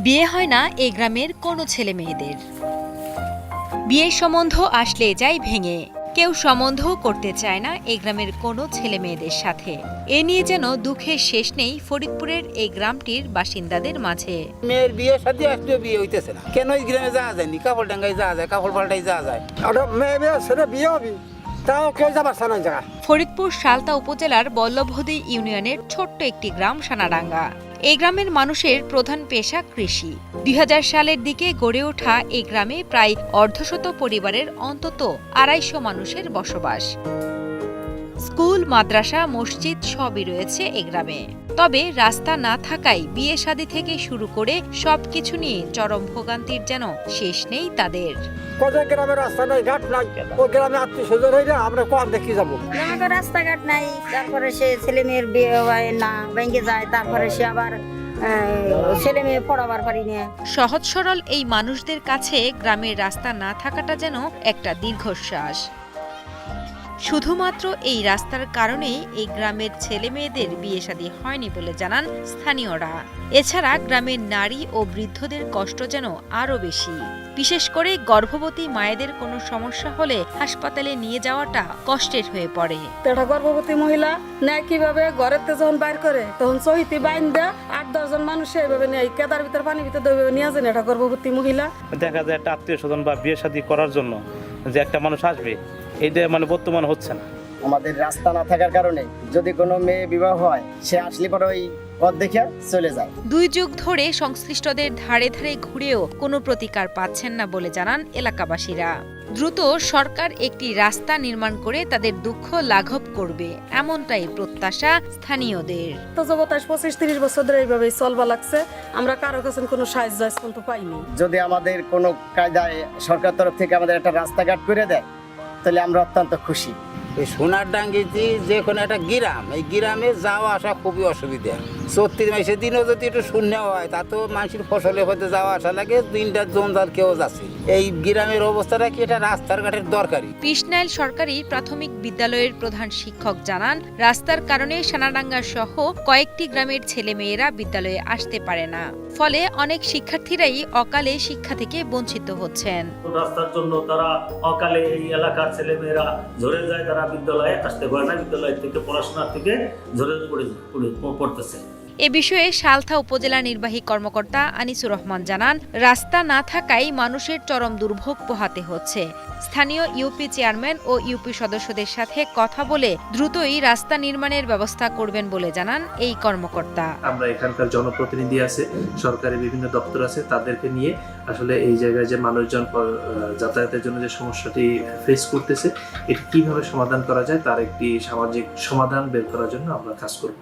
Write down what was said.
বিয়ে হয় না এই গ্রামের কোনো ছেলে মেয়েদের। বিয়ের সম্বন্ধ আসলে যায় ভেঙে, কেউ সম্বন্ধও করতে চায় না এই গ্রামের কোনো ছেলে মেয়েদের সাথে। এ নিয়ে যেন দুঃখের শেষ নেই ফরিদপুরের এই গ্রামটির বাসিন্দাদের মাঝে। মেয়ের বিয়ে সাথে আসলে বিয়ে হইতেছে না কেন? এই গ্রামে যাওয়া যায়নি, কাপড় ডাঙ্গায় যাওয়া যায়, কাপড় পাল্টাই যাওয়া যায়। ফরিদপুর সালতা উপজেলার বল্লভদী ইউনিয়নের ছোট্ট একটি গ্রাম সানাডাঙ্গা। এই গ্রামের মানুষের প্রধান পেশা কৃষি। ২০০০ সালের দিকে গড়ে ওঠা এই গ্রামে প্রায় অর্ধশত পরিবারের অন্তত ২৫০ মানুষের বসবাস। স্কুল, মাদ্রাসা, মসজিদ সবই রয়েছে এই গ্রামে। তবে রাস্তা না থাকায় বিয়ে শাদী থেকে শুরু করে সবকিছু নিয়ে চরম ভোগান্তির যেন শেষ নেই তাদের। গ্রামের রাস্তা নাই, ঘাট নাই, ওই গ্রামে আত্মীয়-স্বজন হইলে আমরা কম দেখি যাবো। রাস্তাঘাট নাই, তারপরে সে ছেলে মেয়ের বিয়ে হয় না, ভেঙে যায়, তারপরে সে আবার ছেলে মেয়ে পড়াবার পারি না। সহজ সরল এই মানুষদের কাছে গ্রামের রাস্তা না থাকাটা যেন একটা দীর্ঘশ্বাস। শুধুমাত্র এই রাস্তার কারণেই এই গ্রামের ছেলে মেয়েদের বিয়ে শাদী হয়নি বলে জানান স্থানীয়রা। এছাড়া গ্রামের নারী ও বৃদ্ধদের কষ্ট যেন আরও বেশি। বিশেষ করে গর্ভবতী মায়েদের কোনো সমস্যা হলে হাসপাতালে নিয়ে যাওয়াটা কষ্টের হয়ে পড়ে। একটা গর্ভবতী মহিলা নেয় কিভাবে? ঘরের যখন বাইর করে তখন সহিতি বাইন দেয় ৮-১০ জন মানুষ এইভাবে নেয়, কেদার ভিতর পানির ভিতর নিয়ে যান একটা গর্ভবতী মহিলা। দেখা যায় একটা আত্মীয় স্বজন বা বিয়ে শাদী করার জন্য যে একটা মানুষ আসবে, এইটা বর্তমান হচ্ছে না। আমাদের রাস্তা না থাকার কারণে যদি কোনো মেয়ে বিবাহ হয়, সে আসলে পরে ওই পথ দেখে চলে যায়। ২ যুগ ধরে সংশ্লিষ্টদের ধারে ধারে ঘুরেও কোনো প্রতিকার পাচ্ছেন না বলে জানান এলাকাবাসীরা। দ্রুত সরকার একটি রাস্তা নির্মাণ করে তাদের দুঃখ লাঘব করবে, এমনটাই প্রত্যাশা স্থানীয়দের। তো ২৫-২৫-৩০ বছর ধরে এইভাবেই চলবা লাগছে, আমরা কারো কাছে কোনো সাহায্য কিন্তু পাইনি। যদি আমাদের কোনো কায়দায় সরকার তরফ থেকে আমাদের একটা রাস্তাঘাট করে দেয়, তাহলে আমরা অত্যন্ত খুশি। এই সোনারডাঙ্গিতে যে কোনো একটা গ্রাম, এই গ্রামে যাওয়া আসা খুবই অসুবিধা। ৩৪ মাসের দিনও যদি একটু শূন্য হয়, তা তো মানুষের ফসলের হতে যাওয়া আসা লাগে, দিনটা জঞ্জাল কেউ যাচ্ছে। এই গ্রামের অবস্থাটা কি এটা রাস্তার ঘাটের দরকারি। পিসনাইল সরকারি প্রাথমিক বিদ্যালয়ের প্রধান শিক্ষক জানান, রাস্তার কারণে সানাডাঙ্গা সহ কয়েকটি গ্রামের ছেলে মেয়েরা বিদ্যালয়ে আসতে পারে না। ফলে অনেক শিক্ষার্থীরাই অকালে শিক্ষা থেকে বঞ্চিত হচ্ছেন। রাস্তার জন্য তারা অকালে এই এলাকার ছেলে মেয়েরা ঝরে যায়, তারা বিদ্যালয়ে আসতে পারে না, বিদ্যালয় থেকে পড়াশোনার থেকে ঝরে পড়তেছে। এ বিষয়ে সালথা উপজেলা নির্বাহী কর্মকর্তা আনিসুর রহমান জানান, রাস্তা না থাকায় মানুষের চরম দুর্ভোগ পোহাতে হচ্ছে। স্থানীয় ইউপি চেয়ারম্যান ও ইউপি সদস্যদের সাথে কথা বলে দ্রুতই রাস্তা নির্মাণের ব্যবস্থা করবেন বলে জানান এই কর্মকর্তা। আমরা এখানকার জনপ্রতিনিধি আছে, সরকারি বিভিন্ন দপ্তর আছে, তাদেরকে নিয়ে আসলে এই জায়গায় যে মানুষজন যাতায়াতের জন্য যে সমস্যাটি ফেস করতেছে, এটি কিভাবে সমাধান করা যায় তার একটি সামাজিক সমাধান বের করার জন্য আমরা কাজ করব।